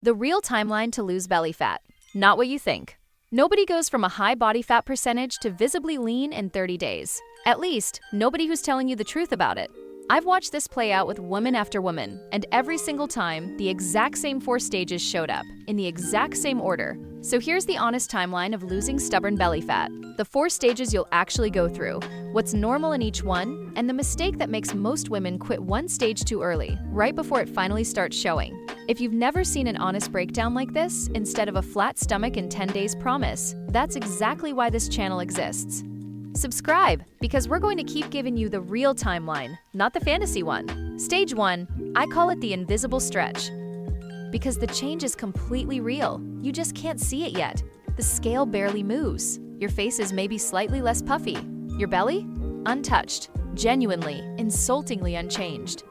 The real timeline to lose belly fat. Not what you think. Nobody goes from a high body fat percentage to visibly lean in 30 days. At least, nobody who's telling you the truth about it. I've watched this play out with woman after woman, and every single time, the exact same 4 stages showed up, in the exact same order. So here's the honest timeline of losing stubborn belly fat. The 4 stages you'll actually go through, what's normal in each one, and the mistake that makes most women quit one stage too early, right before it finally starts showing. If you've never seen an honest breakdown like this, instead of a flat stomach and 10 days promise, that's exactly why this channel exists. Subscribe, because we're going to keep giving you the real timeline, not the fantasy one. Stage 1, I call it the invisible stretch. Because the change is completely real, you just can't see it yet. The scale barely moves. Your face is maybe slightly less puffy. Your belly? Untouched, genuinely, insultingly unchanged.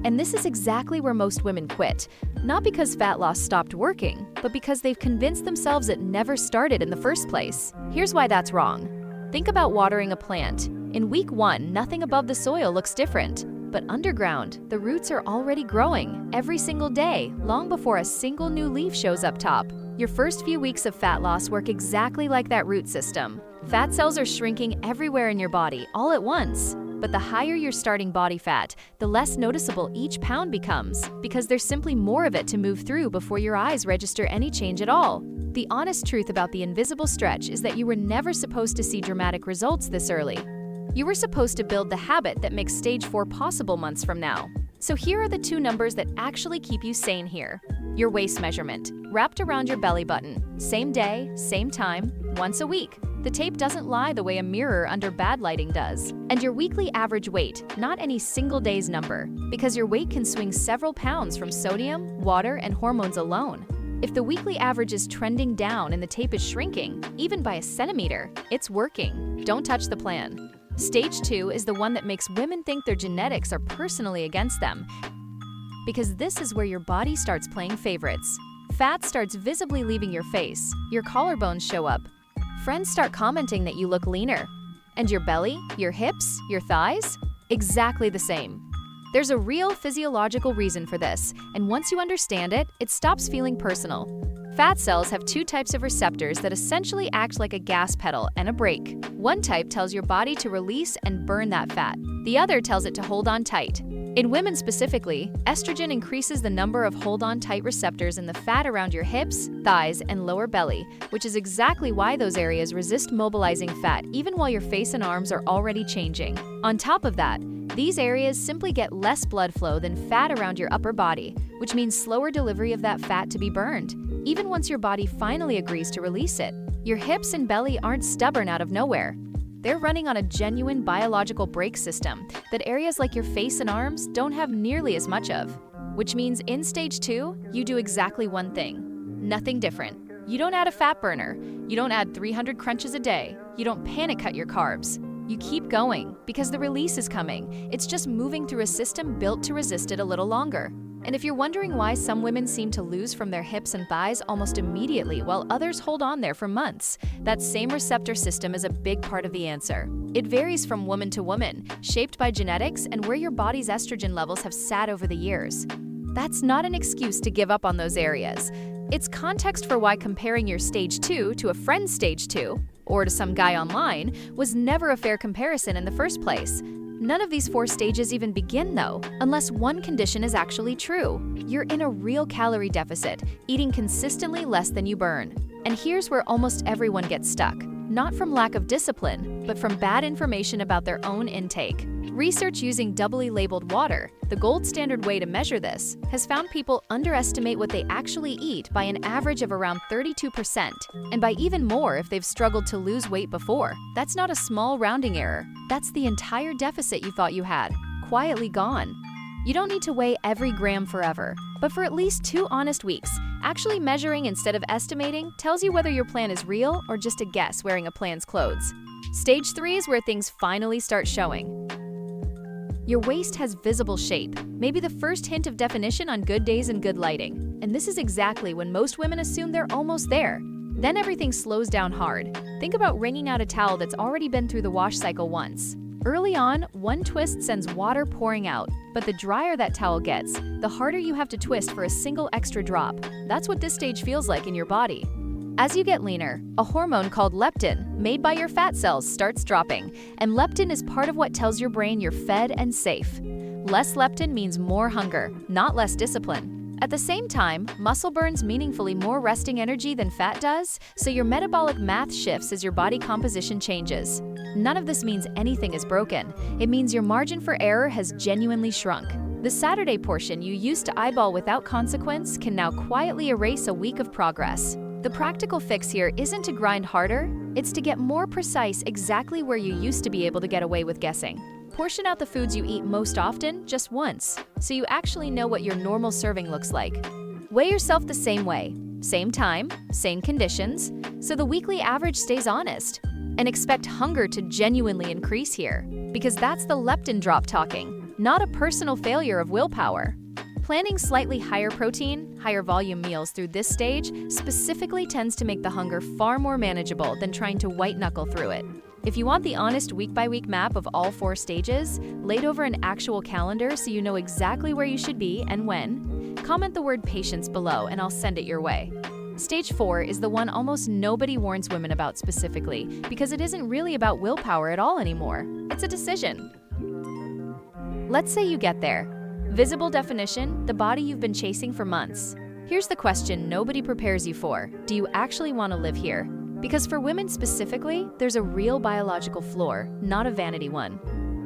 And this is exactly where most women quit. Not because fat loss stopped working, but because they've convinced themselves it never started in the first place. Here's why that's wrong. Think about watering a plant. In week 1, nothing above the soil looks different. But underground, the roots are already growing every single day, long before a single new leaf shows up top. Your first few weeks of fat loss work exactly like that root system. Fat cells are shrinking everywhere in your body, all at once. But the higher your starting body fat, the less noticeable each pound becomes, because there's simply more of it to move through before your eyes register any change at all. The honest truth about the invisible stretch is that you were never supposed to see dramatic results this early. You were supposed to build the habit that makes stage 4 possible months from now. So here are the 2 numbers that actually keep you sane here. Your waist measurement, wrapped around your belly button, same day, same time, once a week. The tape doesn't lie the way a mirror under bad lighting does. And your weekly average weight, not any single day's number, because your weight can swing several pounds from sodium, water, and hormones alone. If the weekly average is trending down and the tape is shrinking, even by a centimeter, it's working. Don't touch the plan. Stage 2 is the one that makes women think their genetics are personally against them, because this is where your body starts playing favorites. Fat starts visibly leaving your face, your collarbones show up, friends start commenting that you look leaner, and your belly, your hips, your thighs? Exactly the same. There's a real physiological reason for this, and once you understand it, it stops feeling personal. Fat cells have 2 types of receptors that essentially act like a gas pedal and a brake. One type tells your body to release and burn that fat. The other tells it to hold on tight. In women specifically, estrogen increases the number of hold-on tight receptors in the fat around your hips, thighs, and lower belly, which is exactly why those areas resist mobilizing fat even while your face and arms are already changing. On top of that, these areas simply get less blood flow than fat around your upper body, which means slower delivery of that fat to be burned, even once your body finally agrees to release it. Your hips and belly aren't stubborn out of nowhere. They're running on a genuine biological brake system that areas like your face and arms don't have nearly as much of. Which means in stage 2, you do exactly one thing. Nothing different. You don't add a fat burner. You don't add 300 crunches a day. You don't panic cut your carbs. You keep going because the release is coming. It's just moving through a system built to resist it a little longer. And if you're wondering why some women seem to lose from their hips and thighs almost immediately while others hold on there for months, that same receptor system is a big part of the answer. It varies from woman to woman, shaped by genetics and where your body's estrogen levels have sat over the years. That's not an excuse to give up on those areas. It's context for why comparing your stage 2 to a friend's stage 2, or to some guy online, was never a fair comparison in the first place. None of these 4 stages even begin though, unless one condition is actually true. You're in a real calorie deficit, eating consistently less than you burn. And here's where almost everyone gets stuck. Not from lack of discipline, but from bad information about their own intake. Research using doubly labeled water, the gold standard way to measure this, has found people underestimate what they actually eat by an average of around 32%, and by even more if they've struggled to lose weight before. That's not a small rounding error. That's the entire deficit you thought you had, quietly gone. You don't need to weigh every gram forever, but for at least 2 honest weeks, actually measuring instead of estimating tells you whether your plan is real or just a guess wearing a plan's clothes. Stage 3 is where things finally start showing. Your waist has visible shape, maybe the first hint of definition on good days and good lighting. And this is exactly when most women assume they're almost there. Then everything slows down hard. Think about wringing out a towel that's already been through the wash cycle once. Early on, one twist sends water pouring out, but the drier that towel gets, the harder you have to twist for a single extra drop. That's what this stage feels like in your body. As you get leaner, a hormone called leptin, made by your fat cells, starts dropping, and leptin is part of what tells your brain you're fed and safe. Less leptin means more hunger, not less discipline. At the same time, muscle burns meaningfully more resting energy than fat does, so your metabolic math shifts as your body composition changes. None of this means anything is broken. It means your margin for error has genuinely shrunk. The Saturday portion you used to eyeball without consequence can now quietly erase a week of progress. The practical fix here isn't to grind harder, it's to get more precise exactly where you used to be able to get away with guessing. Portion out the foods you eat most often just once, so you actually know what your normal serving looks like. Weigh yourself the same way, same time, same conditions, so the weekly average stays honest. And expect hunger to genuinely increase here, because that's the leptin drop talking, not a personal failure of willpower. Planning slightly higher protein, higher volume meals through this stage specifically tends to make the hunger far more manageable than trying to white-knuckle through it. If you want the honest week-by-week map of all 4 stages, laid over an actual calendar so you know exactly where you should be and when, comment the word patience below and I'll send it your way. Stage 4 is the one almost nobody warns women about specifically because it isn't really about willpower at all anymore. It's a decision. Let's say you get there. Visible definition, the body you've been chasing for months. Here's the question nobody prepares you for. Do you actually want to live here? Because for women specifically, there's a real biological floor, not a vanity one.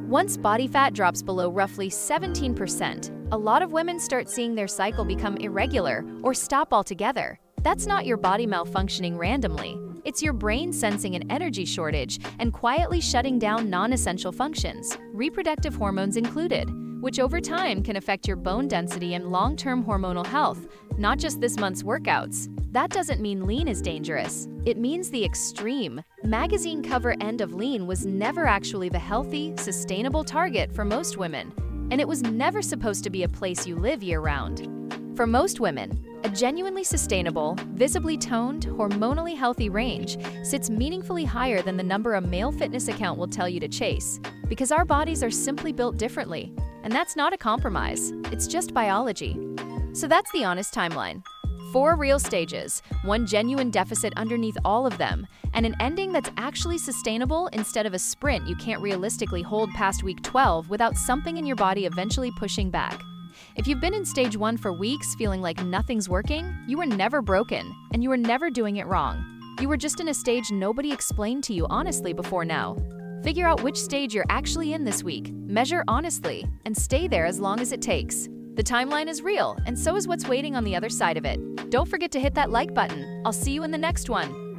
Once body fat drops below roughly 17%, a lot of women start seeing their cycle become irregular or stop altogether. That's not your body malfunctioning randomly. It's your brain sensing an energy shortage and quietly shutting down non-essential functions, reproductive hormones included, which over time can affect your bone density and long-term hormonal health, not just this month's workouts. That doesn't mean lean is dangerous. It means the extreme. Magazine cover end of lean was never actually the healthy, sustainable target for most women, and it was never supposed to be a place you live year-round. For most women, a genuinely sustainable, visibly toned, hormonally healthy range sits meaningfully higher than the number a male fitness account will tell you to chase, because our bodies are simply built differently. And that's not a compromise, it's just biology. So that's the honest timeline. 4 real stages, one genuine deficit underneath all of them, and an ending that's actually sustainable instead of a sprint you can't realistically hold past week 12 without something in your body eventually pushing back. If you've been in stage 1 for weeks feeling like nothing's working, you were never broken, and you were never doing it wrong. You were just in a stage nobody explained to you honestly before now. Figure out which stage you're actually in this week, measure honestly, and stay there as long as it takes. The timeline is real, and so is what's waiting on the other side of it. Don't forget to hit that like button. I'll see you in the next one.